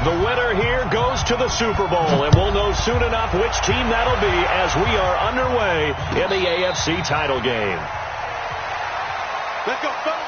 The winner here goes to the Super Bowl, and we'll know soon enough which team that'll be as we are underway in the AFC title game. Let's go, fellas.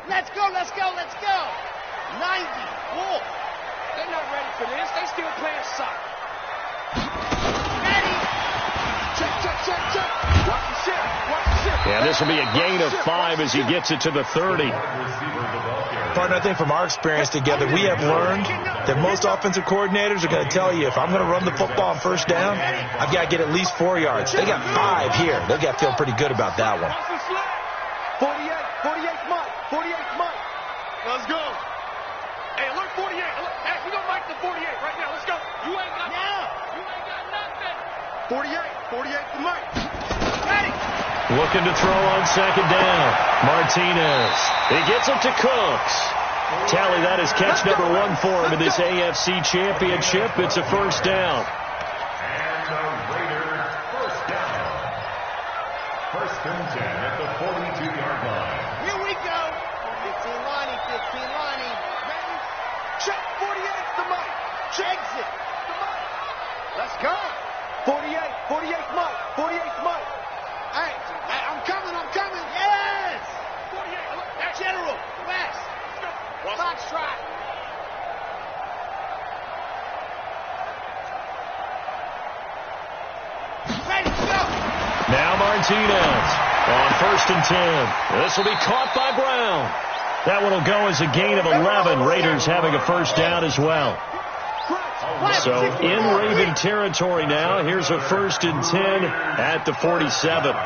Let's go, let's go, let's go. 90. Whoa. They're not ready for this. They still playing soccer. Ready. Check, check, check, check. Watch the ship. Watch the ship. Yeah, this will be a gain of 5 as he gets it to the 30. Partner, I think from our experience together, we have learned that most offensive coordinators are going to tell you if I'm going to run the football on first down, I've got to get at least 4 yards. They got 5 here. They've got to feel pretty good about that one. 48 Mike. 48 Mike. Let's go. Hey, alert 48. Hey, we don't like the 48 right now. Let's go. You ain't got You ain't got nothing. 48 to Mike. Ready. Looking to throw on second down. Martinez. He gets it to Cooks. Tally, that is catch number 1 for him in this AFC Championship. It's a first down. And the Raiders first down. First and 10 at the 42-yard line. Here we go. 15 Lonnie. Ready? Check 48 to Mike. Exit. To Mike. Let's go. 48 Mike. 48 Mike. Hey, I'm coming. Yes. 48. Look, hey. General. West. Foxtrot. Ready to go. Now Martinez on first and 10. This will be caught by Brown. That one will go as a gain of 11. Raiders having a first down as well. So in Raven territory now. Here's a first and 10 at the 47. First and 10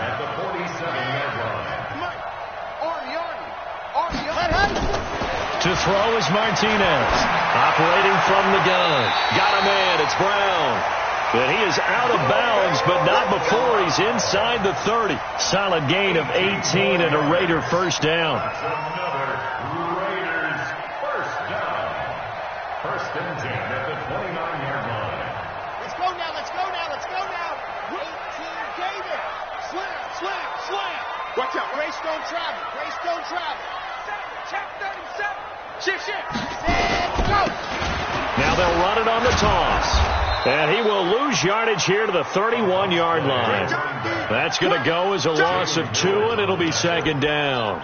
at the 47-yard line. To throw is Martinez. Operating from the gun. Got a man. It's Brown. But he is out of bounds, but not before he's inside the 30. Solid gain of 18 and a Raider first down. That's another Raiders first down. First and 10 at the 29-yard line. Let's go now. 18 Gator. Slam. Watch out. Greystone travel. Check 37. Shift. Let's go. Now they'll run it on the toss. And he will lose yardage here to the 31-yard line. That's going to go as a loss of 2, and it'll be second down.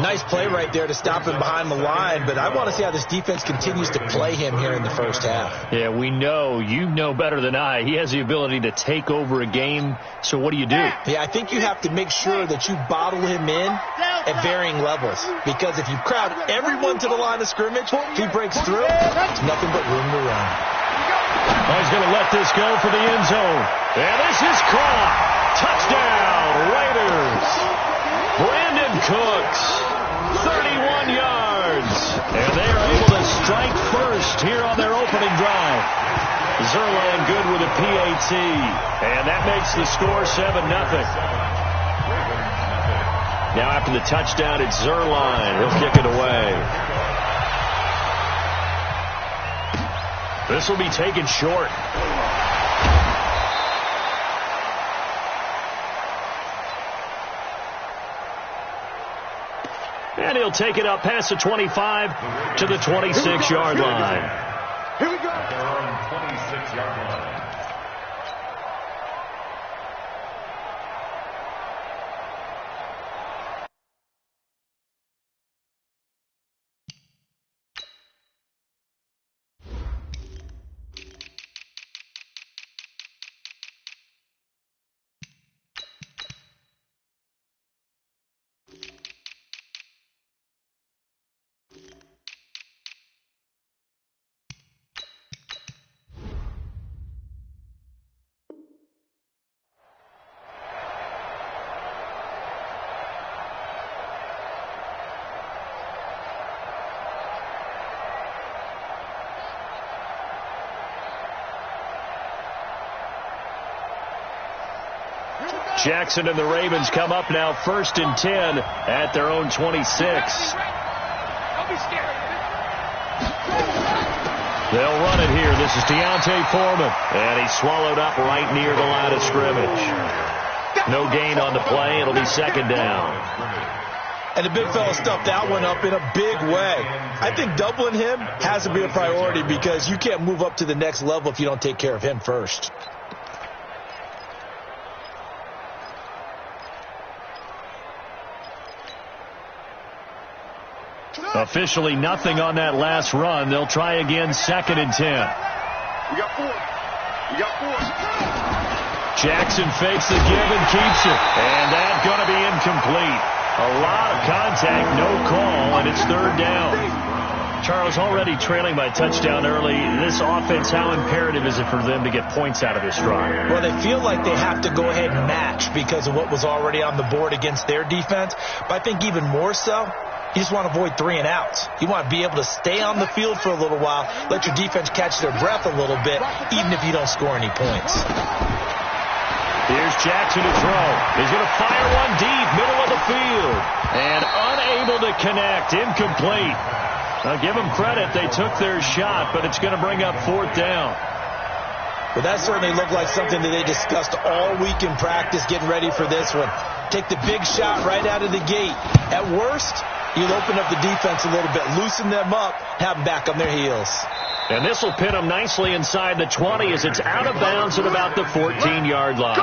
Nice play right there to stop him behind the line, but I want to see how this defense continues to play him here in the first half. Yeah, we know. You know better than I. He has the ability to take over a game, so what do you do? Yeah, I think you have to make sure that you bottle him in at varying levels, because if you crowd everyone to the line of scrimmage, if he breaks through, it's nothing but room to run. Oh, he's going to let this go for the end zone. And this is caught. Touchdown, Raiders. Brandon Cooks, 31 yards. And they are able to strike first here on their opening drive. Zerline good with a PAT. And that makes the score 7-0. Now after the touchdown, it's Zerline. He'll kick it away. This will be taken short. And he'll take it up past the 25 to the 26-yard line. Here we go. At their own 26-yard line. Jackson and the Ravens come up now 1st and 10 at their own 26. Don't be scared. They'll run it here. This is Deontay Foreman. And he's swallowed up right near the line of scrimmage. No gain on the play. It'll be second down. And the big fella stuffed that one up in a big way. I think doubling him has to be a priority because you can't move up to the next level if you don't take care of him first. Officially nothing on that last run. They'll try again 2nd and 10. We got 4. We got 4. Jackson fakes the give and keeps it. And that's going to be incomplete. A lot of contact, no call, and it's 3rd down. Charles, already trailing by touchdown early. This offense, how imperative is it for them to get points out of this drive? Well, they feel like they have to go ahead and match because of what was already on the board against their defense. But I think even more so, you just want to avoid 3 and outs. You want to be able to stay on the field for a little while, let your defense catch their breath a little bit, even if you don't score any points. Here's Jackson to throw. He's going to fire one deep, middle of the field. And unable to connect, incomplete. Now give them credit, they took their shot, but it's going to bring up 4th down. Well, that certainly looked like something that they discussed all week in practice, getting ready for this one. Take the big shot right out of the gate. At worst, you'll open up the defense a little bit, loosen them up, have them back on their heels. And this will pin them nicely inside the 20 as it's out of bounds at about the 14-yard line.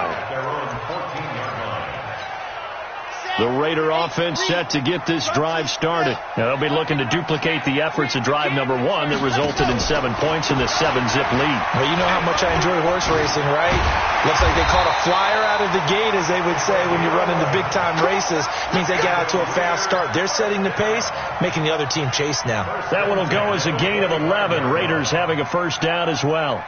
The Raider offense set to get this drive started. Now they'll be looking to duplicate the efforts of drive number 1 that resulted in 7 points in the 7-zip lead. Well, you know how much I enjoy horse racing, right? Looks like they caught a flyer out of the gate, as they would say when you're running the big-time races. It means they get out to a fast start. They're setting the pace, making the other team chase now. That one will go as a gain of 11. Raiders having a first down as well.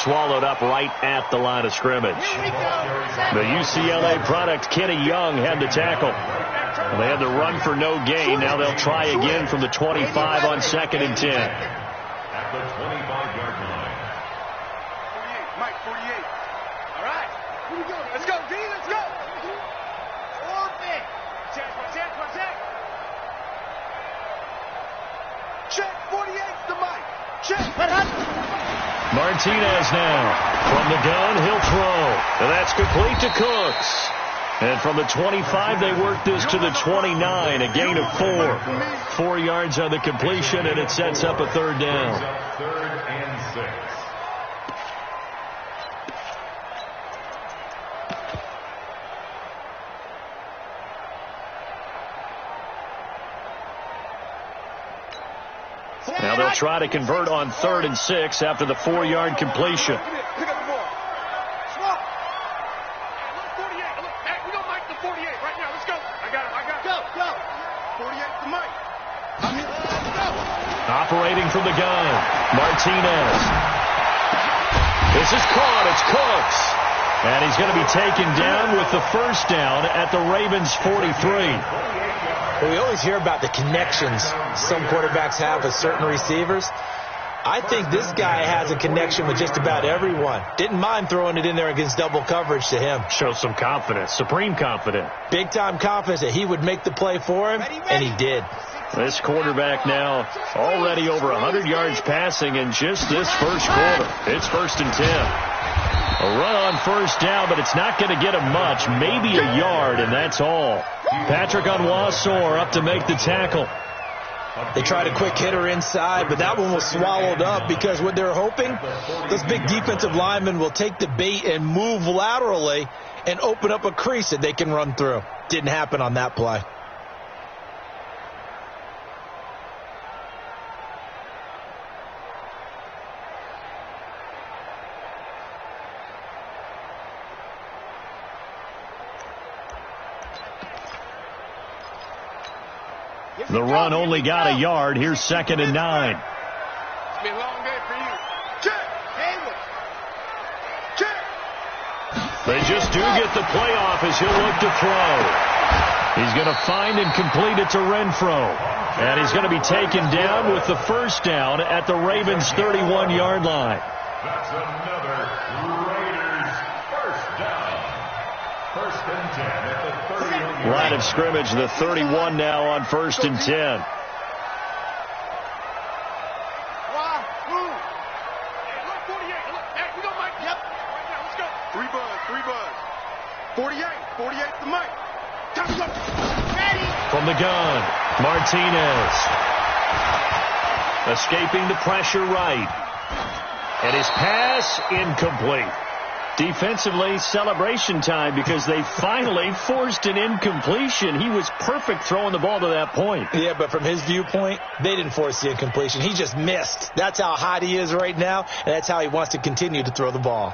Swallowed up right at the line of scrimmage. The UCLA product, Kenny Young, had the tackle. Well, they had the run for no gain. Now they'll try again from the 25 on 2nd and 10. Let's go, D, let's go. Orbit. Check, 48's the mic. Check. Martinez now. From the gun, he'll throw. And that's complete to Cooks. And from the 25, they work this to the 29, a gain of 4. 4 yards on the completion, and it sets up a third down. Third and 6. Now they'll try to convert on 3rd and 6 after the 4-yard completion. Pick up the ball. Smoke. Look, 48. Look, Mac, we don't mic the 48 right now. Let's go. I got it. Go. 48's the mic. Operating from the gun, Martinez. This is caught. It's Cooks. And he's going to be taken down with the first down at the Ravens' 43. Well, we always hear about the connections some quarterbacks have with certain receivers. I think this guy has a connection with just about everyone. Didn't mind throwing it in there against double coverage to him. Shows some confidence, supreme confidence. Big-time confidence that he would make the play for him, and he did. This quarterback now already over 100 yards passing in just this first quarter. It's 1st and 10. A run on first down, but it's not going to get him much. Maybe a yard, and that's all. Patrick Onwuasor up to make the tackle. They tried a quick hitter inside, but that one was swallowed up because what they're hoping, those big defensive linemen will take the bait and move laterally and open up a crease that they can run through. Didn't happen on that play. The run only got a yard. Here's 2nd and 9. It's been a long day for you. Check. Hayward. Check. They just do get the playoff as he'll look to throw. He's going to find and complete it to Renfro. And he's going to be taken down with the first down at the Ravens' 31-yard line. That's another Raiders first down. 1st and 10 at the 31. Line of scrimmage, the 31 now on 1st and 10. Hey, look, 48. Look, Mac, we don't mic. Yep. Right now, let's go. 3 buzz. 48's the mic. Time to go. Ready. From the gun, Martinez. Escaping the pressure right. And his pass incomplete. Defensively, celebration time because they finally forced an incompletion. He was perfect throwing the ball to that point. Yeah, but from his viewpoint, they didn't force the incompletion. He just missed. That's how hot he is right now, and that's how he wants to continue to throw the ball.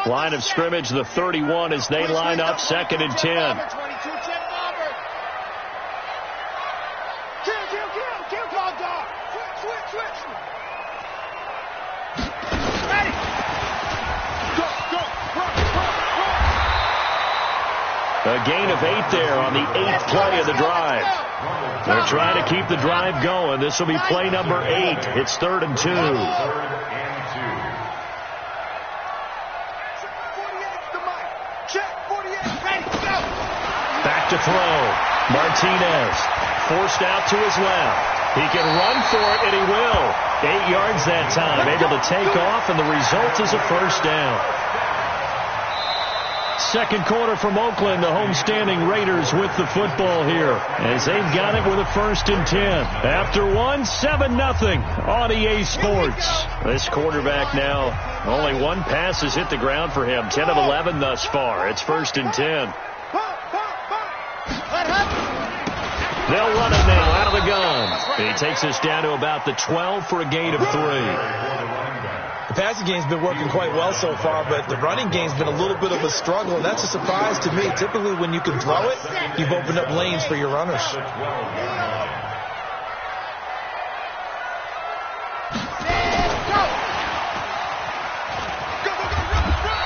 Line of scrimmage, the 31 as they line up 2nd and 10. 22, Jeff Barber. Kill, dog. Switch. Ready. Go. A gain of 8 there on the 8th play of the drive. They're trying to keep the drive going. This will be play number 8. It's 3rd and 2. 3rd and 2. Back to throw. Martinez forced out to his left. He can run for it, and he will. 8 yards that time, able to take off, and the result is a first down. Second quarter from Oakland, the homestanding Raiders with the football here as they've got it with a 1st and 10. After 7-0 on EA Sports. This quarterback now, only 1 pass has hit the ground for him. 10 of 11 thus far. It's 1st and 10. They'll run it now out of the gun. He takes us down to about the 12 for a gain of 3. The passing game's been working quite well so far, but the running game's been a little bit of a struggle, and that's a surprise to me. Typically, when you can throw it, you've opened up lanes for your runners.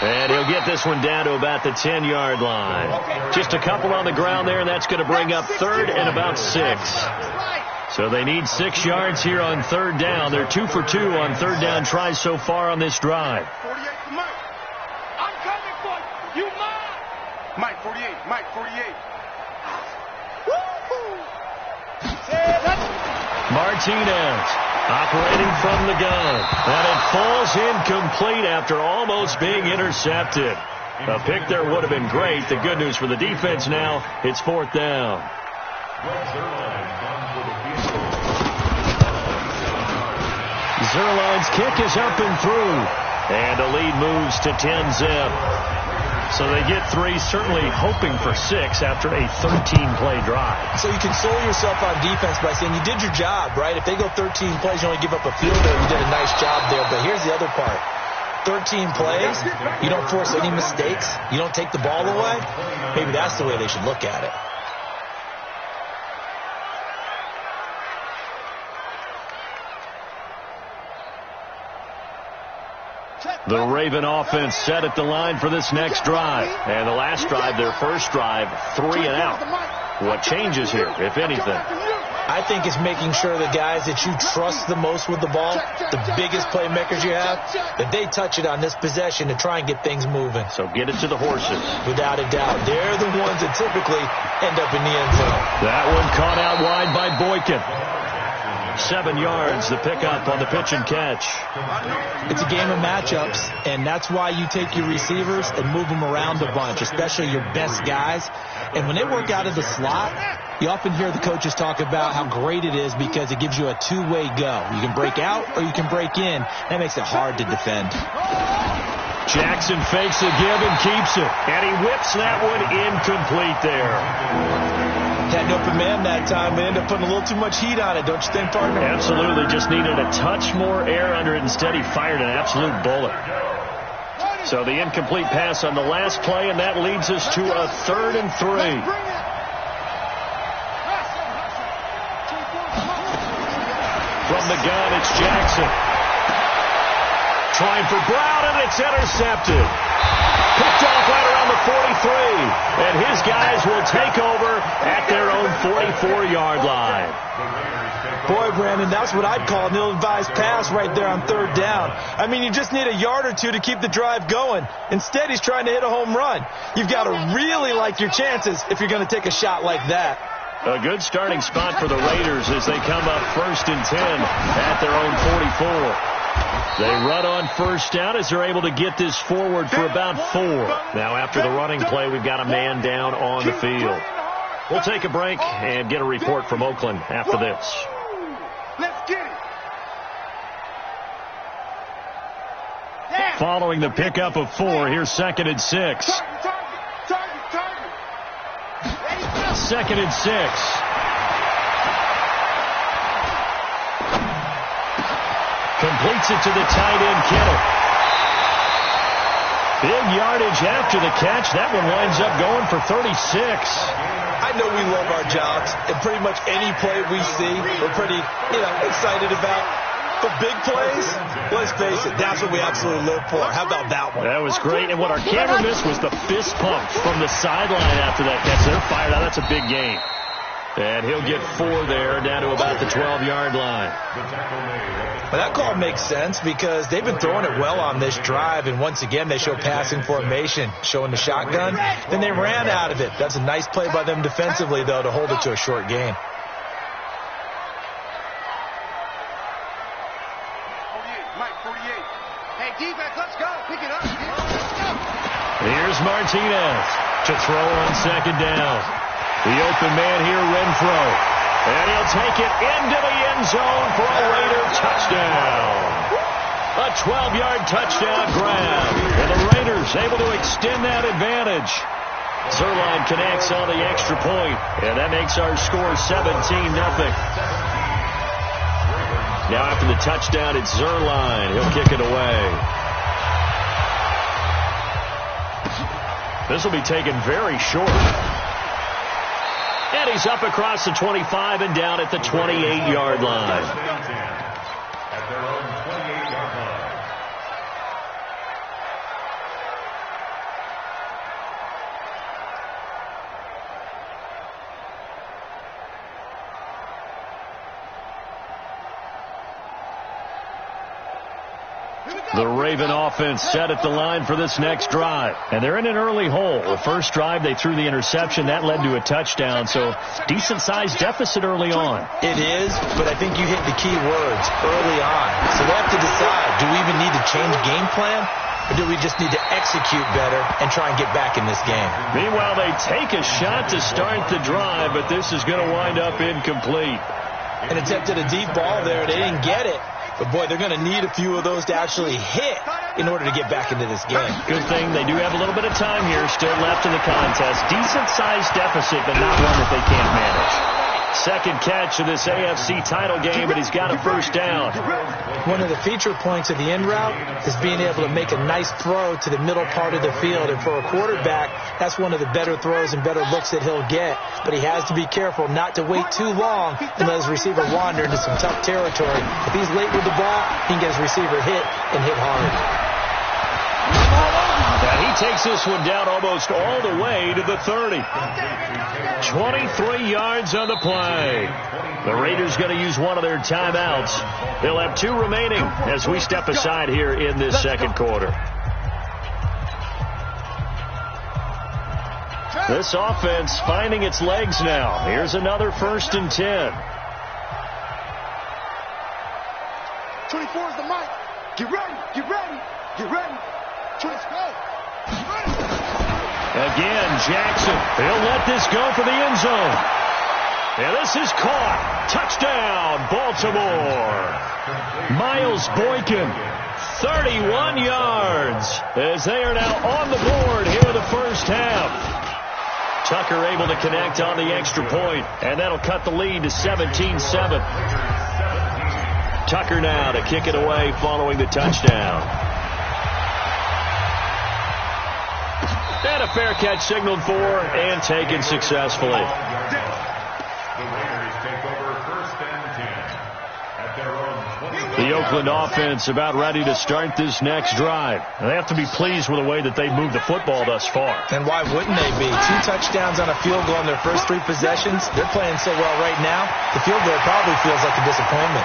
And he'll get this one down to about the 10-yard line. Just a couple on the ground there, and that's going to bring up third and about 6. So they need 6 yards here on third down. They're 2 for 2 on third down tries so far on this drive. 48 to Mike. I'm coming for you, Mike. Mike 48. Mike 48. Martinez operating from the gun. And it falls incomplete after almost being intercepted. A pick there would have been great. The good news for the defense now, it's fourth down. Zerline's kick is up and through. And the lead moves to 10-zip. So they get 3, certainly hoping for 6 after a 13-play drive. So you console yourself on defense by saying you did your job, right? If they go 13 plays, you only give up a field goal, you did a nice job there. But here's the other part. 13 plays, you don't force any mistakes, you don't take the ball away. Maybe that's the way they should look at it. The Raven offense set at the line for this next drive. And the last drive, their first drive, 3 and out. What changes here, if anything? I think it's making sure the guys that you trust the most with the ball, the biggest playmakers you have, that they touch it on this possession to try and get things moving. So get it to the horses. Without a doubt. They're the ones that typically end up in the end zone. That one caught out wide by Boykin. 7 yards, the pickup on the pitch and catch. It's a game of matchups, and that's why you take your receivers and move them around a bunch, especially your best guys. And when they work out of the slot, you often hear the coaches talk about how great it is because it gives you a two-way go. You can break out or you can break in. That makes it hard to defend. Jackson fakes a give and keeps it. And he whips that one incomplete there. Had an open man that time. They ended up putting a little too much heat on it, don't you think, partner? Absolutely. Just needed a touch more air under it. Instead, he fired an absolute bullet. So the incomplete pass on the last play, and that leads us to a 3rd and 3. From the gun, it's Jackson. Trying for Brown, and it's intercepted. Picked off right around the 43. And his guys will take over at their own 44-yard line. Boy, Brandon, that's what I'd call an ill-advised pass right there on 3rd down. I mean, you just need a yard or two to keep the drive going. Instead, he's trying to hit a home run. You've got to really like your chances if you're going to take a shot like that. A good starting spot for the Raiders as they come up 1st and 10 at their own 44. They run on 1st down as they're able to get this forward for about 4. Now, after the running play, we've got a man down on the field. We'll take a break and get a report from Oakland after this. Let's get it. Following the pickup of 4, here's 2nd and 6. 2nd and 6. Completes it to the tight end, Kittle. Big yardage after the catch. That one winds up going for 36. I know we love our jobs, and pretty much any play we see, we're pretty, excited about. But big plays, let's face it, that's what we absolutely live for. How about that one? That was great. And what our camera missed was the fist pump from the sideline after that catch. They're fired out. That's a big game. And he'll get 4 there, down to about the 12-yard line. Well, that call makes sense because they've been throwing it well on this drive, and once again they show passing formation, showing the shotgun. Then they ran out of it. That's a nice play by them defensively, though, to hold it to a short gain. Hey, defense, let's go. Pick it up. Let's go. Here's Martinez to throw on 2nd down. The open man here, Renfro. And he'll take it into the end zone for a Raider touchdown. A 12-yard touchdown grab. And the Raiders able to extend that advantage. Zerline connects on the extra point, and that makes our score 17-0. Now after the touchdown, it's Zerline. He'll kick it away. This will be taken very short. And he's up across the 25 and down at the 28-yard line. The Raven offense set at the line for this next drive. And they're in an early hole. The first drive, they threw the interception. That led to a touchdown. So decent-sized deficit early on. It is, but I think you hit the key words early on. So they have to decide, do we even need to change game plan? Or do we just need to execute better and try and get back in this game? Meanwhile, they take a shot to start the drive, but this is going to wind up incomplete. And attempted a deep ball there. They didn't get it. But, boy, they're going to need a few of those to actually hit in order to get back into this game. Good thing they do have a little bit of time here still left in the contest. Decent-sized deficit, but not one that they can't manage. Second catch of this AFC title game, and he's got a first down. One of the feature points of the in route is being able to make a nice throw to the middle part of the field. And for a quarterback, that's one of the better throws and better looks that he'll get. But he has to be careful not to wait too long and let his receiver wander into some tough territory. If he's late with the ball, he can get his receiver hit and hit hard. And he takes this one down almost all the way to the 30. 23 yards on the play. The Raiders going to use one of their timeouts. They'll have 2 remaining as we step aside here in this second quarter. This offense finding its legs now. Here's another 1st and 10. 24 is the mic. Get ready, get ready, get ready. Let's go. Again, Jackson. He'll let this go for the end zone. And this is caught. Touchdown, Baltimore. Miles Boykin, 31 yards, as they are now on the board here in the first half. Tucker able to connect on the extra point, and that'll cut the lead to 17-7. Tucker now to kick it away following the touchdown. And a fair catch signaled for and taken successfully. The Raiders take over 1st and 10 at their own 20. The Oakland offense about ready to start this next drive. And they have to be pleased with the way that they've moved the football thus far. And why wouldn't they be? 2 touchdowns on a field goal in their first 3 possessions. They're playing so well right now, the field goal probably feels like a disappointment.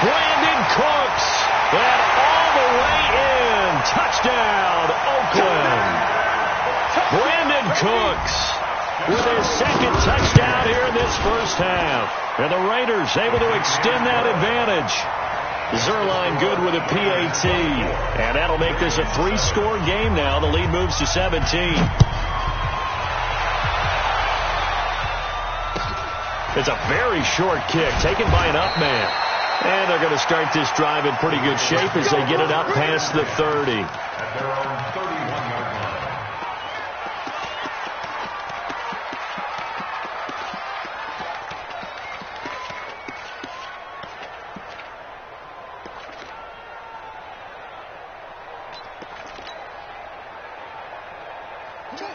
Brandon Cooks, that all the way in. Touchdown, Oakland. Brandon Cooks with his 2nd touchdown here in this first half. And the Raiders able to extend that advantage. Zerline good with a PAT. And that'll make this a 3-score game now. The lead moves to 17. It's a very short kick taken by an up man. And they're going to start this drive in pretty good shape as they get it up past the 30. At their own 31-yard line.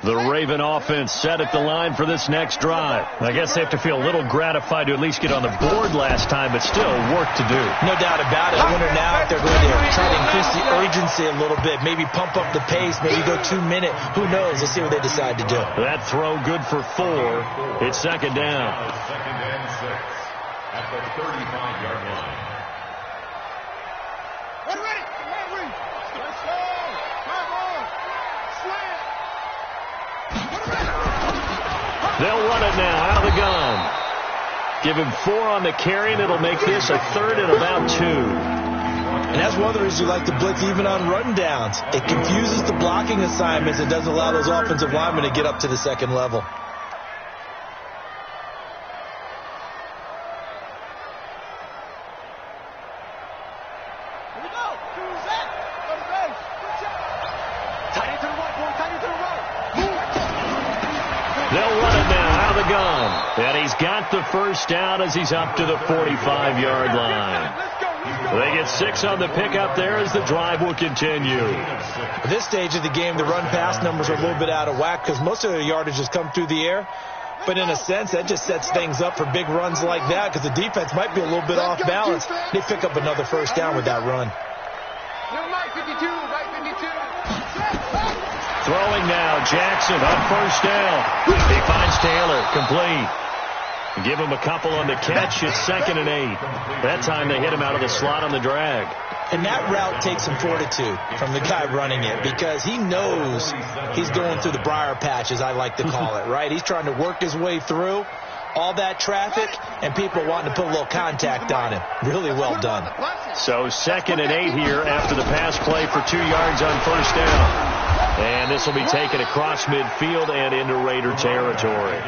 The Raven offense set at the line for this next drive. I guess they have to feel a little gratified to at least get on the board last time, but still work to do. No doubt about it. I wonder now if they're going to try to increase the urgency a little bit, maybe pump up the pace, maybe go 2 minute. Who knows? Let's see what they decide to do. That throw good for 4. It's 2nd down. 2nd and 6 at the 35-yard line. Get ready. Let's go. Come on. Slam. They'll run it now out of the gun. Give him 4 on the carry, and it'll make this a 3rd and about 2. And that's one of the reasons you like to blitz even on run downs. It confuses the blocking assignments. It doesn't allow those offensive linemen to get up to the 2nd level. Here we go. Who's that? Go to base. Tight end to the right, boy. Tight end to the right. They'll run it now out of the gun. And he's got the first down as he's up to the 45-yard line. They get 6 on the pickup there as the drive will continue. At this stage of the game, the run-pass numbers are a little bit out of whack because most of their yardage has come through the air. But in a sense, that just sets things up for big runs like that because the defense might be a little bit off balance. They pick up another first down with that run. Right 52, right 52. Throwing now, Jackson on first down. He finds Taylor, complete. Give him a couple on the catch. It's 2nd and 8. That time they hit him out of the slot on the drag. And that route takes some fortitude from the guy running it because he knows he's going through the briar patch, as I like to call it, right? He's trying to work his way through all that traffic and people wanting to put a little contact on him. Really well done. So 2nd and 8 here after the pass play for 2 yards on 1st down. And this will be taken across midfield and into Raider territory.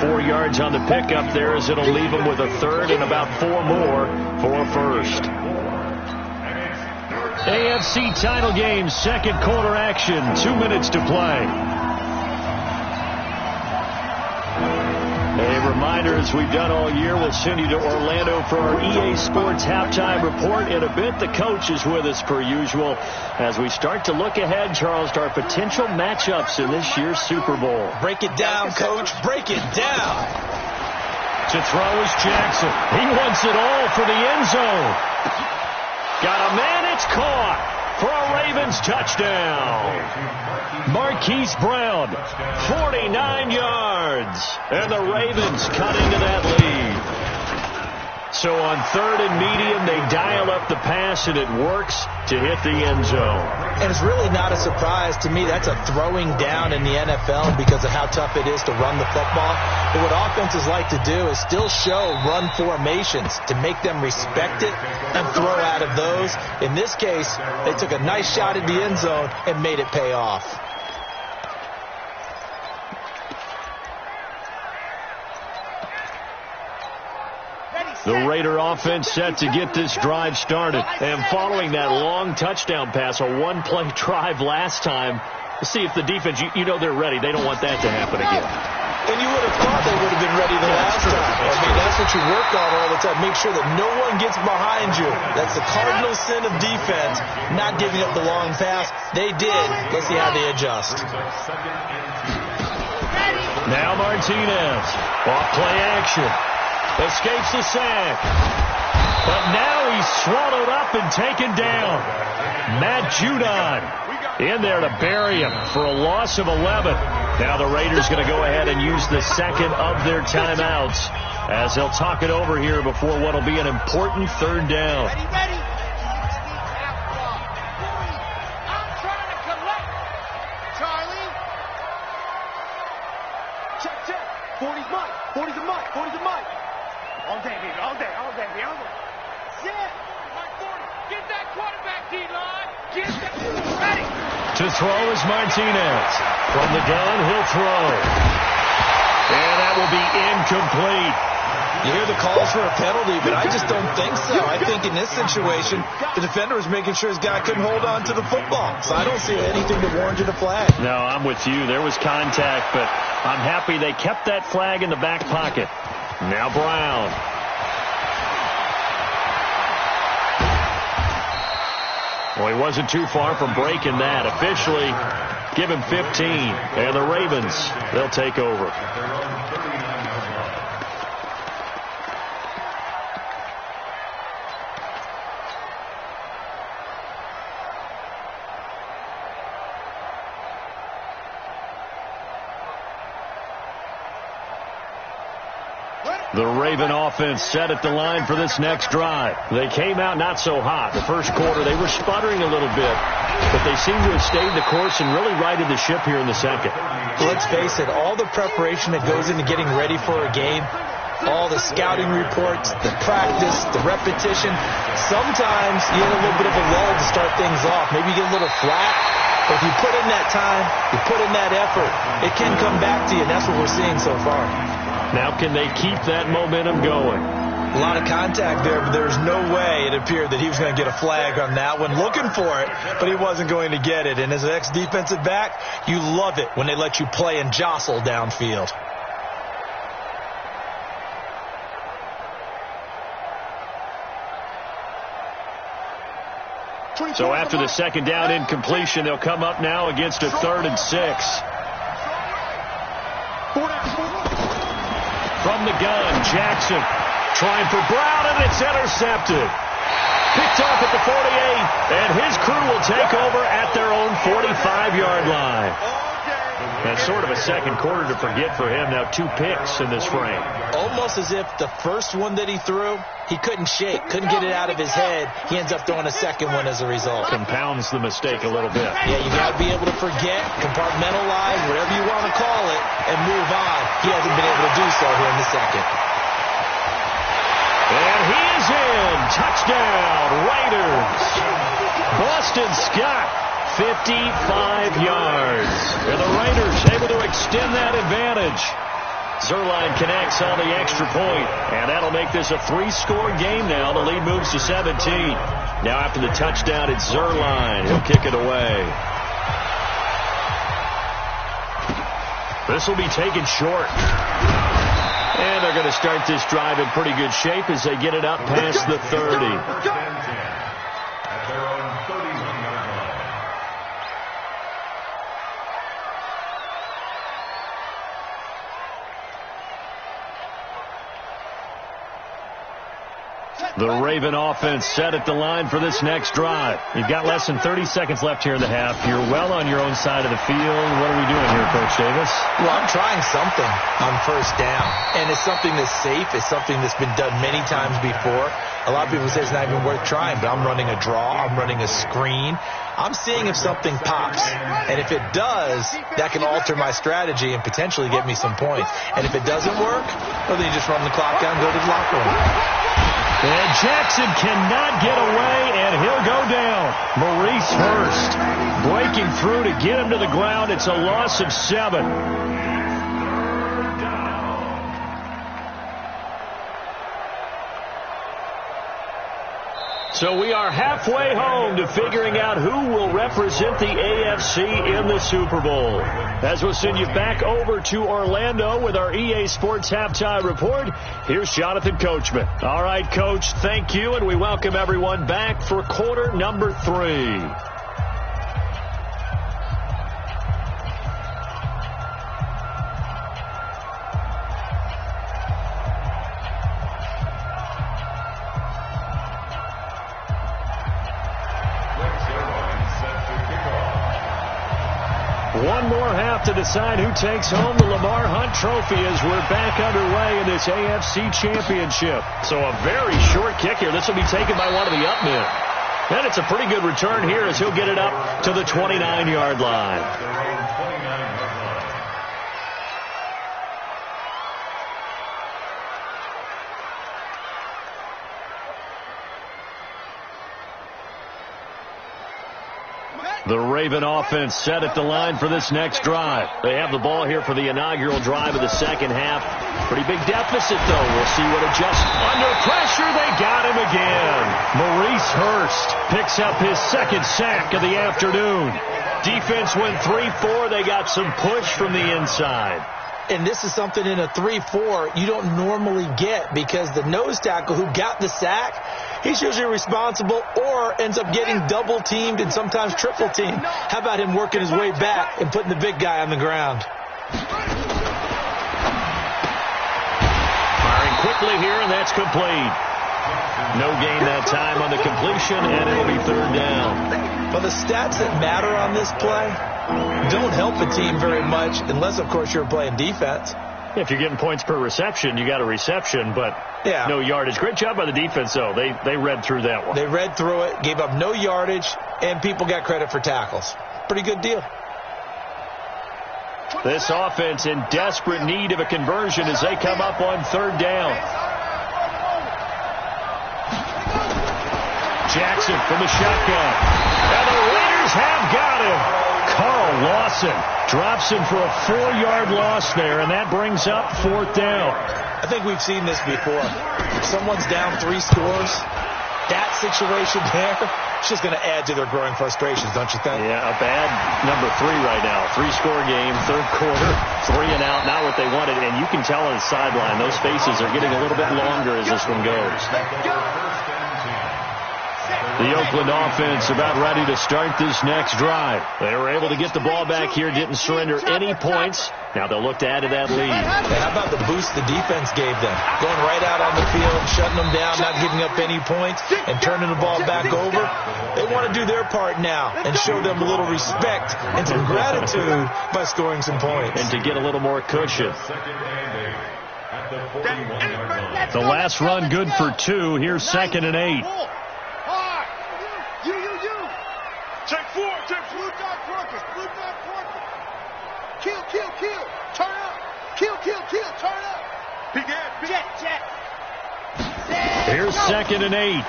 4 yards on the pickup there as it'll leave them with a 3rd and about 4 more for a 1st. AFC title game, 2nd quarter action, 2 minutes to play. A reminder, as we've done all year, we'll send you to Orlando for our EA Sports halftime report. In a bit, the coach is with us per usual as we start to look ahead, Charles, to our potential matchups in this year's Super Bowl. Break it down, Coach. Break it down. To throw is Jackson. He wants it all for the end zone. Got a man. It's caught for a Ravens touchdown. Marquise Brown, 49 yards. And the Ravens cut into that lead. So on 3rd and medium, they dial up the pass, and it works to hit the end zone. And it's really not a surprise to me. That's a throwing down in the NFL because of how tough it is to run the football. But what offenses like to do is still show run formations to make them respect it and throw out of those. In this case, they took a nice shot at the end zone and made it pay off. The Raider offense set to get this drive started. And following that long touchdown pass, a one-play drive last time, see if the defense, you know they're ready. They don't want that to happen again. And you would have thought they would have been ready the last time. I mean, that's what you work on all the time. Make sure that no one gets behind you. That's the cardinal sin of defense, not giving up the long pass. They did. Let's see how they adjust. Now Martinez. Off play action. Escapes the sack. But now he's swallowed up and taken down. Matt Judon in there to bury him for a loss of 11. Now the Raiders going to go ahead and use the 2nd of their timeouts as they'll talk it over here before what will be an important 3rd down. Ready. I'm trying to collect. Charlie. Check. 40's mine. 40's a mine. 40's a mine. All day, baby. All day. Zip. Mike 40. Get that quarterback, D-line. Get that. Ready. To throw is Martinez. From the gun, he'll throw. And that will be incomplete. You hear the calls for a penalty, but I just don't think so. I think in this situation, the defender was making sure his guy couldn't hold on to the football. So I don't see anything that warranted a flag. No, I'm with you. There was contact, but I'm happy they kept that flag in the back pocket. Now Brown. Well, he wasn't too far from breaking that. Officially, give him 15. And the Ravens, they'll take over. The Raven offense set at the line for this next drive. They came out not so hot. The first quarter, they were sputtering a little bit, but they seem to have stayed the course and really righted the ship here in the 2nd. Let's face it, all the preparation that goes into getting ready for a game, all the scouting reports, the practice, the repetition, sometimes you get a little bit of a lull to start things off. Maybe you get a little flat, but if you put in that time, you put in that effort, it can come back to you, and that's what we're seeing so far. Now, can they keep that momentum going? A lot of contact there, but there's no way it appeared that he was going to get a flag on that one. Looking for it, but he wasn't going to get it. And as an ex-defensive back, you love it when they let you play and jostle downfield. So after the 2nd down incompletion, they'll come up now against a 3rd and 6. From the gun, Jackson trying for Brown, and it's intercepted. Picked off at the 48, and his crew will take over at their own 45-yard line. All day, That's sort of a second quarter to forget for him. Now 2 picks in this frame. Almost as if the first one that he threw, he couldn't shake, couldn't get it out of his head. He ends up throwing a second one as a result. Compounds the mistake a little bit. Yeah, you got to be able to forget, compartmentalize, whatever you want to call it, and move on. He hasn't been able to do so here in the second. And he is in. Touchdown, Raiders. Boston Scott, 55 yards. And the Raiders able to extend that advantage. Zerline connects on the extra point, and that'll make this a 3-score game now. The lead moves to 17. Now after the touchdown, it's Zerline. He'll kick it away. This will be taken short. And they're going to start this drive in pretty good shape as they get it up past the 30. The Raven offense set at the line for this next drive. You've got less than 30 seconds left here in the half. You're well on your own side of the field. What are we doing here, Coach Davis? Well, I'm trying something on first down. And it's something that's safe. It's something that's been done many times before. A lot of people say it's not even worth trying, but I'm running a draw. I'm running a screen. I'm seeing if something pops. And if it does, that can alter my strategy and potentially get me some points. And if it doesn't work, well, then you just run the clock down and go to the locker room. And Jackson cannot get away, and he'll go down. Maurice Hurst breaking through to get him to the ground. It's a loss of 7. So we are halfway home to figuring out who will represent the AFC in the Super Bowl. As we'll send you back over to Orlando with our EA Sports Halftime Report, here's Jonathan Coachman. All right, Coach, thank you, and we welcome everyone back for quarter number 3. One more half to decide who takes home the Lamar Hunt Trophy as we're back underway in this AFC Championship. So a very short kick here. This will be taken by one of the up men. And it's a pretty good return here as he'll get it up to the 29-yard line. The Raven offense set at the line for this next drive. They have the ball here for the inaugural drive of the second half. Pretty big deficit, though. We'll see what adjusts. Under pressure, they got him again. Maurice Hurst picks up his second sack of the afternoon. Defense went 3-4. They got some push from the inside. And this is something in a 3-4 you don't normally get because the nose tackle who got the sack, he's usually responsible or ends up getting double-teamed and sometimes triple-teamed. How about him working his way back and putting the big guy on the ground? Firing quickly here, and that's complete. No gain that time on the completion, and it'll be third down. Well, the stats that matter on this play don't help a team very much unless, of course, you're playing defense. If you're getting points per reception, you got a reception, but no yardage. Great job by the defense, though. They read through that one. They read through it, gave up no yardage, and people got credit for tackles. Pretty good deal. This offense in desperate need of a conversion as they come up on third down. Jackson from the shotgun. And the Raiders have got him. Carl Lawson drops him for a 4-yard loss there, and that brings up fourth down. I think we've seen this before. If someone's down 3 scores, that situation there, it's just going to add to their growing frustrations, don't you think? Yeah, a bad number 3 right now. 3-score game, third quarter, 3 and out, not what they wanted. And you can tell on the sideline, those faces are getting a little bit longer as this one goes. The Oakland offense about ready to start this next drive. They were able to get the ball back here, didn't surrender any points. Now they'll look to add to that lead. Hey, how about the boost the defense gave them? Going right out on the field, shutting them down, not giving up any points, and turning the ball back over. They want to do their part now and show them a little respect and some gratitude by scoring some points. And to get a little more cushion. The last run good for 2. Here's 2nd and 8. Take 4. Blue dog Porkers. Kill. Turn up. Kill. Turn up. Big head. Jet. Here's 2nd and 8.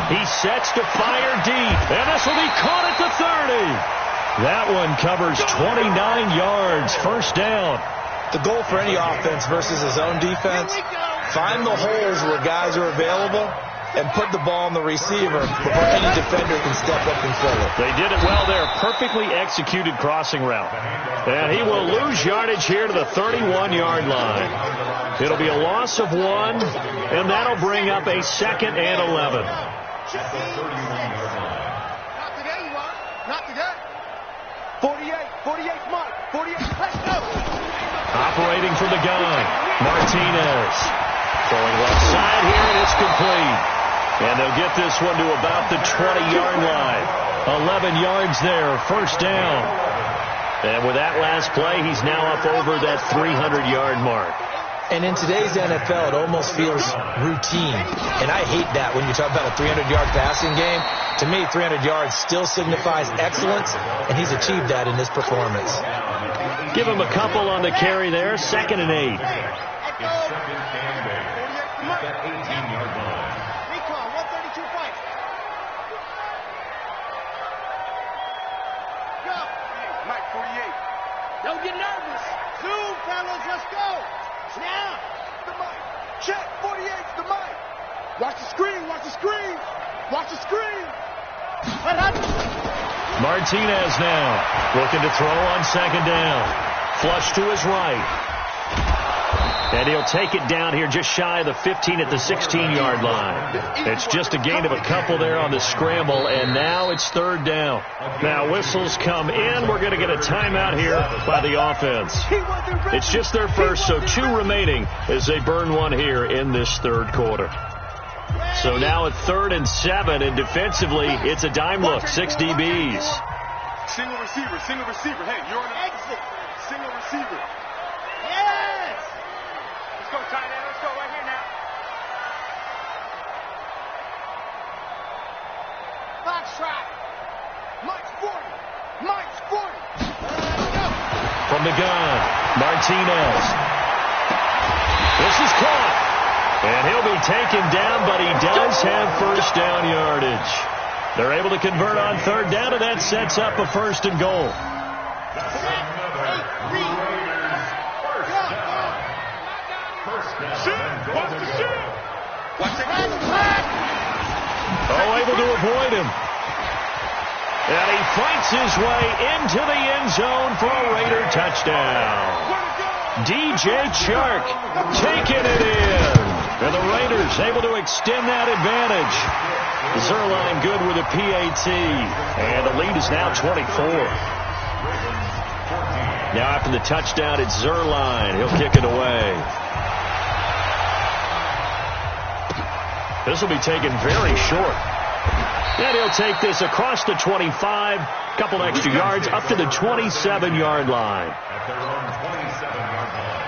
He sets to fire deep. And this will be caught at the 30. That one covers 29 yards. First down. The goal for any offense versus his own defense, find the holes where guys are available and put the ball on the receiver before any defender can step up and fill it. They did it well there. Perfectly executed crossing route. And he will lose yardage here to the 31-yard line. It'll be a loss of 1, and that'll bring up a 2nd and 11. Not today. 48, Mark. 48, let's go. Operating from the gun, Martinez. Throwing left side here, and it's complete. And they'll get this one to about the 20-yard line. 11 yards there, first down. And with that last play, he's now up over that 300-yard mark. And in today's NFL, it almost feels routine. And I hate that when you talk about a 300-yard passing game. To me, 300 yards still signifies excellence, and he's achieved that in this performance. Give him a couple on the carry there, 2nd and 8. Recon, 132 fight. Go. Mike, 48. Don't get nervous. Zoom, fellas, let's go. Now. The mic. Check. 48's the mic. Watch the screen. Watch the screen. Watch the screen. What happened? Martinez now looking to throw on 2nd down. Flush to his right. And he'll take it down here just shy of the 15 at the 16-yard line. It's just a gain of a couple there on the scramble, and now it's 3rd down. Now whistles come in. We're going to get a timeout here by the offense. It's just their first, so 2 remaining as they burn one here in this 3rd quarter. So now at 3rd and 7, and defensively, it's a dime look, 6 DBs. Single receiver. Hey, you're on the exit. Single receiver. Yes. Let's go, tight end. Let's go right here now. Box trap. Mike's 40. Let's go. From the gun, Martinez. This is caught. And he'll be taken down, but he does have first down yardage. They're able to convert on 3rd down, and that sets up a 1st and goal. Oh, able to avoid him. And he fights his way into the end zone for a Raider touchdown. DJ Chark taking it in. And the Raiders able to extend that advantage. Zerline good with a PAT. And the lead is now 24. Now after the touchdown, it's Zerline. He'll kick it away. This will be taken very short. And he'll take this across the 25. Couple extra yards up to the 27-yard line. At their own 27-yard line.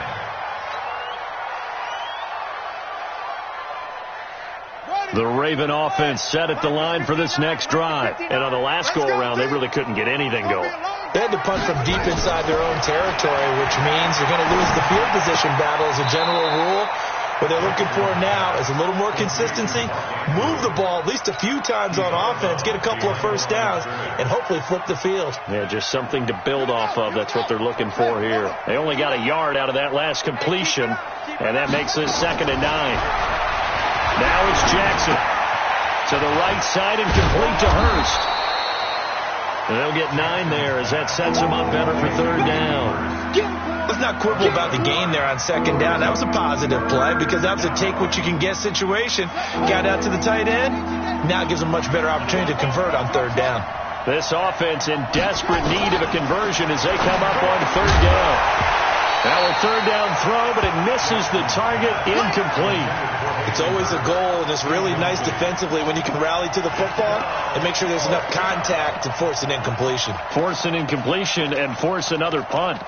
The Raven offense set at the line for this next drive. And on the last go-around, they really couldn't get anything going. They had to punt from deep inside their own territory, which means they're going to lose the field position battle as a general rule. What they're looking for now is a little more consistency, move the ball at least a few times on offense, get a couple of first downs, and hopefully flip the field. Yeah, just something to build off of. That's what they're looking for here. They only got a yard out of that last completion, and that makes this 2nd and 9. Now it's Jackson to the right side and complete to Hurst. And they'll get 9 there as that sets them up better for 3rd down. Let's not quibble about the gain there on second down. That was a positive play because that was a take-what-you-can-get situation. Got out to the tight end. Now it gives them a much better opportunity to convert on third down. This offense in desperate need of a conversion as they come up on third down. Now a third down throw, but it misses the target, incomplete. It's always a goal, and it's really nice defensively when you can rally to the football and make sure there's enough contact to force an incompletion. Force an incompletion and force another punt.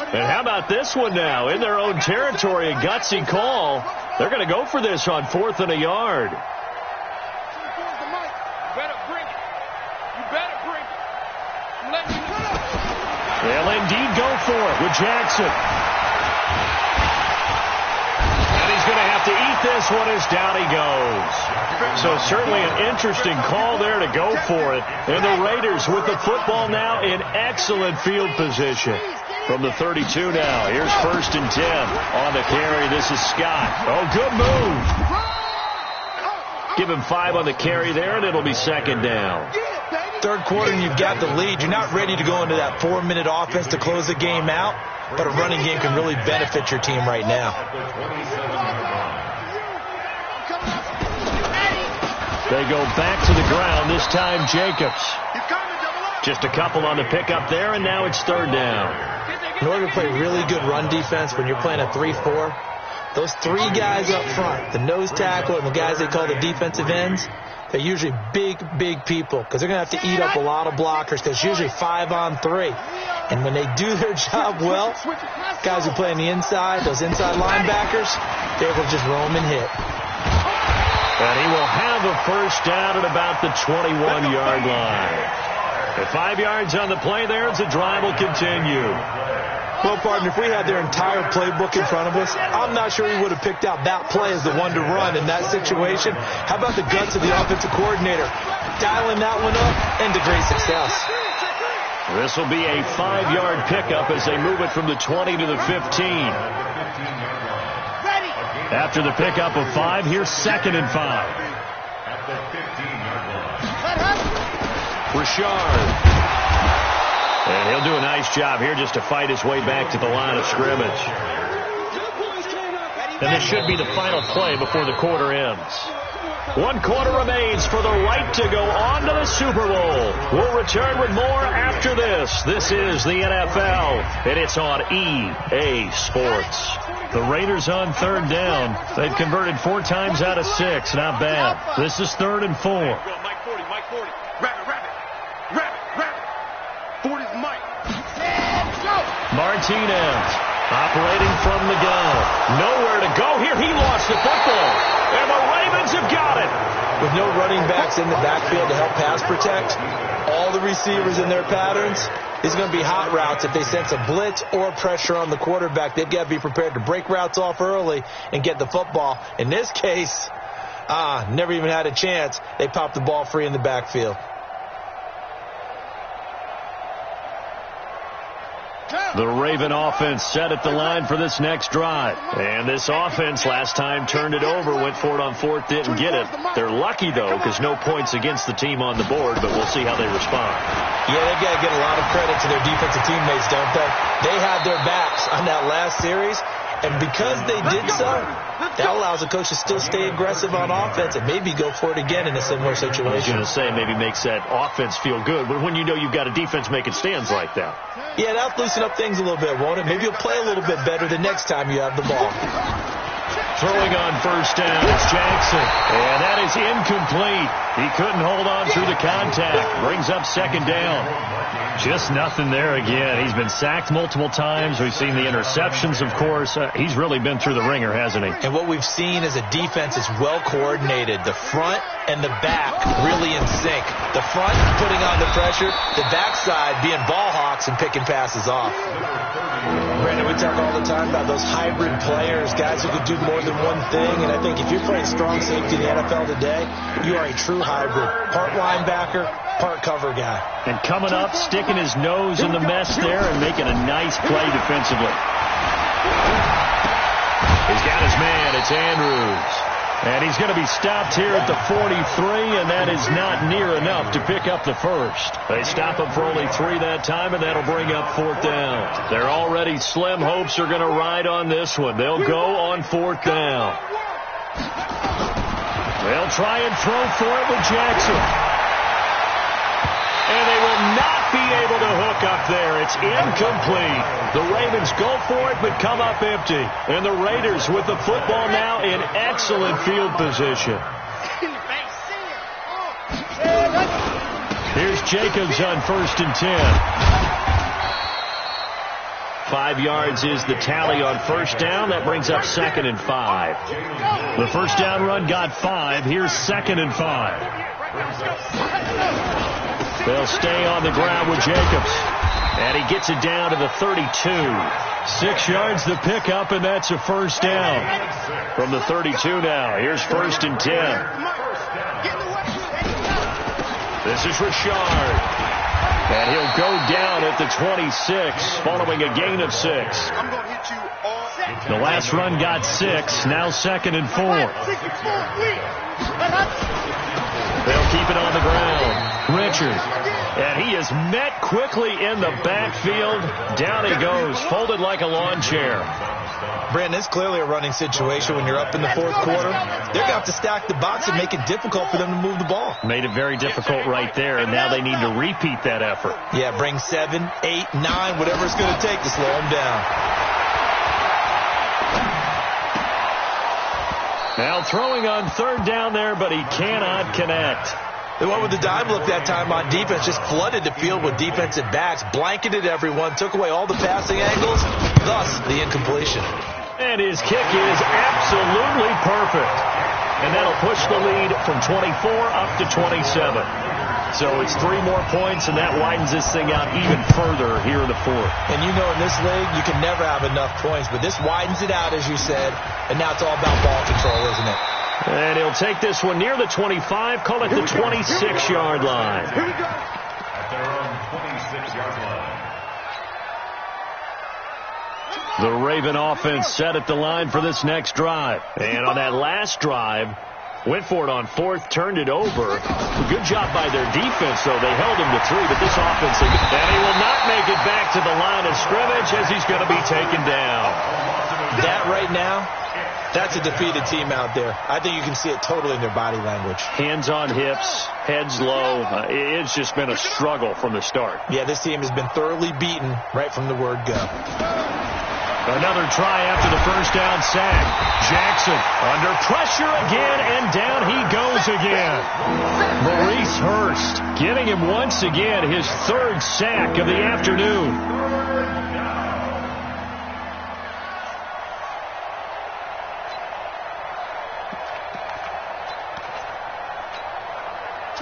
And how about this one now? In their own territory, a gutsy call. They're going to go for this on 4th and a yard. You better bring it. You better bring it. I'm letting you know. They'll indeed go for it with Jackson. And he's going to have to eat this one as down he goes. So certainly an interesting call there to go for it. And the Raiders with the football now in excellent field position. From the 32 now, here's 1st and 10 on the carry. This is Scott. Oh, good move. Give him 5 on the carry there, and it'll be 2nd down. Third quarter, and you've got the lead. You're not ready to go into that 4-minute offense to close the game out, but a running game can really benefit your team right now. They go back to the ground, this time Jacobs. Just a couple on the pickup there, and now it's 3rd down. In order to play really good run defense when you're playing a 3-4, those 3 guys up front, the nose tackle and the guys they call the defensive ends, they're usually big people because they're going to have to eat up a lot of blockers because it's usually 5 on 3. And when they do their job well, guys who play on the inside, those inside linebackers, they're able to just roam and hit. And he will have a first down at about the 21-yard line. At 5 yards on the play there, as the drive will continue. Well, partner, if we had their entire playbook in front of us, I'm not sure we would have picked out that play as the one to run in that situation. How about the guts of the offensive coordinator? Dialing that one up and to great success. This will be a 5-yard pickup as they move it from the 20 to the 15. After the pickup of 5, here's 2nd and 5. At the 15-yard line. Richard. And he'll do a nice job here just to fight his way back to the line of scrimmage. And this should be the final play before the quarter ends. 1 quarter remains for the right to go on to the Super Bowl. We'll return with more after this. This is the NFL, and it's on EA Sports. The Raiders on 3rd down. They've converted 4 times out of 6. Not bad. This is 3rd and 4. Mike 40. Rabbit. 40's Mike. Martinez operating from the gun. Nowhere to go here. He lost the football. And the Ravens have got it. With no running backs in the backfield to help pass protect, all the receivers in their patterns, these are going to be hot routes. If they sense a blitz or pressure on the quarterback, they've got to be prepared to break routes off early and get the football. In this case, never even had a chance. They popped the ball free in the backfield. The Raven offense set at the line for this next drive. And this offense last time turned it over, went for it on 4th, didn't get it. They're lucky, though, because no points against the team on the board, but we'll see how they respond. Yeah, they've got to get a lot of credit to their defensive teammates, don't they? They had their backs on that last series, and because they did so, that allows the coach to still stay aggressive on offense and maybe go for it again in a similar situation. I was going to say maybe makes that offense feel good, but when you know you've got a defense making stands like that. Yeah, that'll loosen up things a little bit, won't it? Maybe you'll play a little bit better the next time you have the ball. Throwing on 1st down, it's Jackson. And that is incomplete. He couldn't hold on through the contact. Brings up 2nd down. Just nothing there again. He's been sacked multiple times. We've seen the interceptions, of course. He's really been through the ringer, hasn't he? And what we've seen is a defense is well coordinated. The front and the back really in sync. The front putting on the pressure, the backside being ball hawks and picking passes off. Brandon, we talk all the time about those hybrid players, guys who could do more than one thing. And I think if you're playing strong safety in the NFL today, you are a true hybrid. Part linebacker, part cover guy. And coming up, sticking his nose in the mess there and making a nice play defensively. He's got his man. It's Andrews. And he's going to be stopped here at the 43, and that is not near enough to pick up the first. They stop him for only 3 that time, and that'll bring up 4th down. Their already slim hopes are going to ride on this one. They'll go on 4th down. They'll try and throw for it with Jackson. And they will not be able to hook up there. It's incomplete. The Ravens go for it but come up empty. And the Raiders with the football now in excellent field position. Here's Jacobs on 1st and 10. 5 yards is the tally on 1st down. That brings up 2nd and 5. The first down run got 5. Here's 2nd and 5. They'll stay on the ground with Jacobs. And he gets it down to the 32. 6 yards the pickup, and that's a first down. From the 32 now. Here's 1st and 10. This is Richard. And he'll go down at the 26, following a gain of 6. The last run got 6. Now 2nd and 4. They'll keep it on the ground. Richard. And he is met quickly in the backfield. Down he goes, folded like a lawn chair. Brandon, it's clearly a running situation when you're up in the 4th quarter. They're going to have to stack the box and make it difficult for them to move the ball. Made it very difficult right there, and now they need to repeat that effort. Yeah, bring 7, 8, 9, whatever it's going to take to slow them down. Now throwing on 3rd down there, but he cannot connect. They went with the dime look that time on defense, just flooded the field with defensive backs, blanketed everyone, took away all the passing angles, thus the incompletion. And his kick is absolutely perfect. And that'll push the lead from 24 up to 27. So it's 3 more points, and that widens this thing out even further here in the 4th. And you know in this league, you can never have enough points, but this widens it out, as you said, and now it's all about ball control, isn't it? And he'll take this one near the 25, call it the 26-yard line. Here we go. At their own 26-yard line. The Raven offense set at the line for this next drive. And on that last drive, went for it on 4th, turned it over. Good job by their defense, though. They held him to 3, but this offense, and he will not make it back to the line of scrimmage as he's going to be taken down. That right now, that's a defeated team out there. I think you can see it totally in their body language. Hands on hips, heads low. It's just been a struggle from the start. Yeah, this team has been thoroughly beaten right from the word go. Another try after the first down sack. Jackson under pressure again, and down he goes again. Maurice Hurst getting him once again his 3rd sack of the afternoon.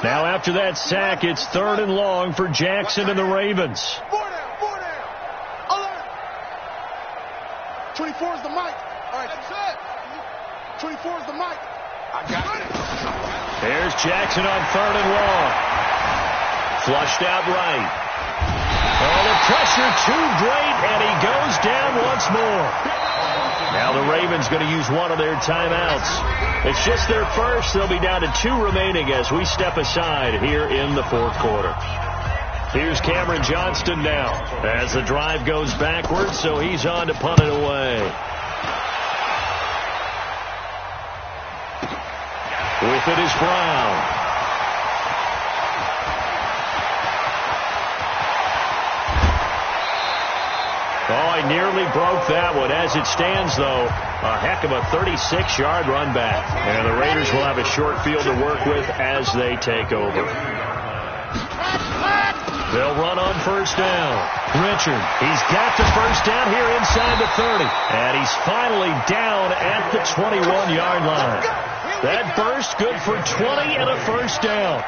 Now after that sack, it's 3rd and long for Jackson and the Ravens. 4 down. 24 is the mic. All right, that's it. 24 is the mic. I got it. There's Jackson on 3rd and long. Flushed out right. Oh, the pressure too great, and he goes down once more. Now the Ravens going to use one of their timeouts. It's just their first. They'll be down to 2 remaining as we step aside here in the 4th quarter. Here's Cameron Johnston now as the drive goes backwards, so he's on to punt it away. With it is Brown. Oh, I nearly broke that one. As it stands, though, a heck of a 36-yard run back. And the Raiders will have a short field to work with as they take over. They'll run on 1st down. Richard, he's got the 1st down here inside the 30. And he's finally down at the 21-yard line. That burst good for 20 and a 1st down.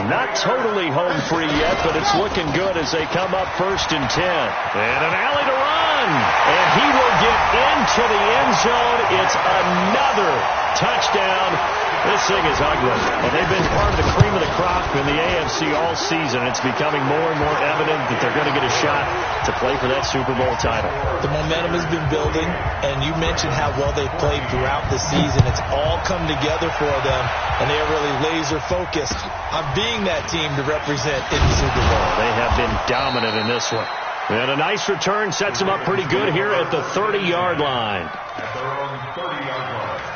Not totally home free yet, but it's looking good as they come up 1st and 10. And an alley to run. And he will get into the end zone. It's another Touchdown. This thing is ugly. And they've been part of the cream of the crop in the AFC all season. It's becoming more and more evident that they're going to get a shot to play for that Super Bowl title. The momentum has been building, and you mentioned how well they've played throughout the season. It's all come together for them, and they are really laser-focused on being that team to represent in the Super Bowl. They have been dominant in this one. And a nice return sets them up pretty good here at the 30-yard line. At their own 30-yard line.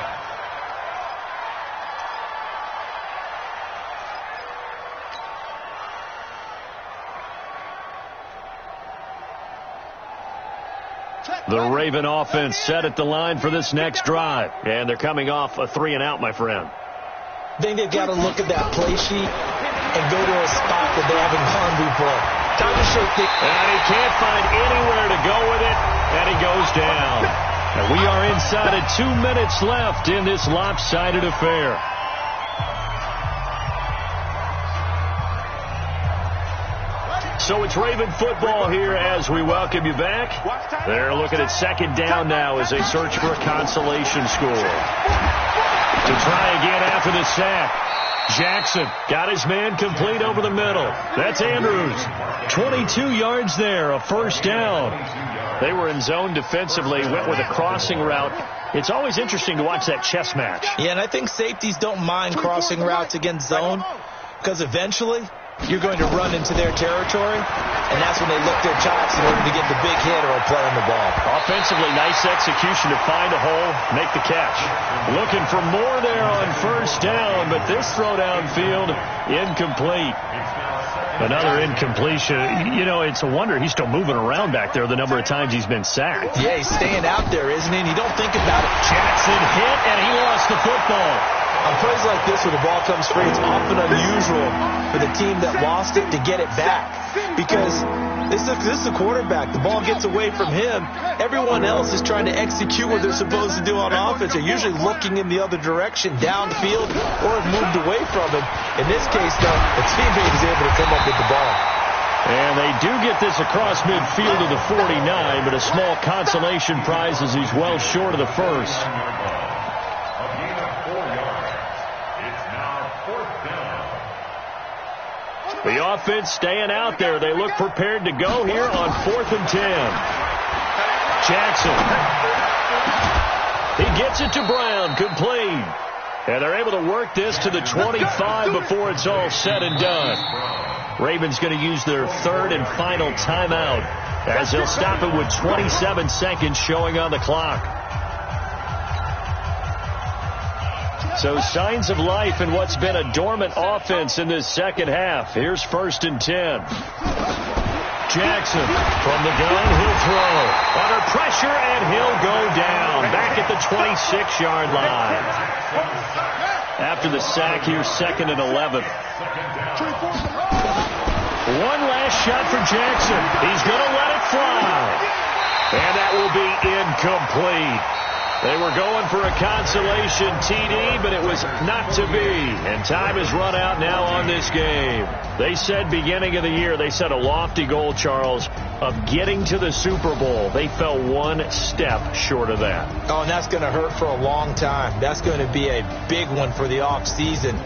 The Raven offense set at the line for this next drive. And they're coming off a 3-and-out, my friend. I think they've got to look at that play sheet and go to a spot that they haven't gone before. Time to shake the... And he can't find anywhere to go with it, and he goes down. And we are inside of 2 minutes left in this lopsided affair. So it's Raven football here as we welcome you back. They're looking at second down now as they search for a consolation score. To try again after the sack. Jackson got his man complete over the middle. That's Andrews. 22 yards there, a first down. They were in zone defensively, went with a crossing route. It's always interesting to watch that chess match. Yeah, and I think safeties don't mind crossing routes against zone because eventually you're going to run into their territory, and that's when they lick their chops in order to get the big hit or play on the ball. Offensively, nice execution to find a hole, make the catch. Looking for more there on first down, but this throw downfield, incomplete. Another incompletion. You know, it's a wonder he's still moving around back there the number of times he's been sacked. Yeah, he's staying out there, isn't he? And you don't think about it. Jackson hit, and he lost the football. On plays like this where the ball comes free, it's often unusual for the team that lost it to get it back. Because this is the quarterback. The ball gets away from him. Everyone else is trying to execute what they're supposed to do on offense. They're usually looking in the other direction, downfield, or have moved away from him. In this case, though, the teammate is able to come up with the ball. And they do get this across midfield to the 49, but a small consolation prize as he's well short of the first. The offense staying out there. They look prepared to go here on 4th and 10. Jackson. He gets it to Brown, complete. And they're able to work this to the 25 before it's all said and done. Ravens going to use their third and final timeout as they'll stop it with 27 seconds showing on the clock. So signs of life in what's been a dormant offense in this second half. Here's 1st and 10. Jackson from the gun, he'll throw. Under pressure, and he'll go down. Back at the 26-yard line. After the sack, here's 2nd and 11. One last shot for Jackson. He's going to let it fly. And that will be incomplete. They were going for a consolation TD, but it was not to be. And time has run out now on this game. They said beginning of the year, they set a lofty goal, Charles, of getting to the Super Bowl. They fell one step short of that. Oh, and that's going to hurt for a long time. That's going to be a big one for the offseason.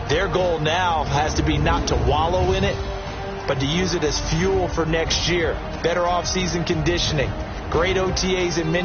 Their goal now has to be not to wallow in it, but to use it as fuel for next year. Better offseason conditioning, great OTAs and mini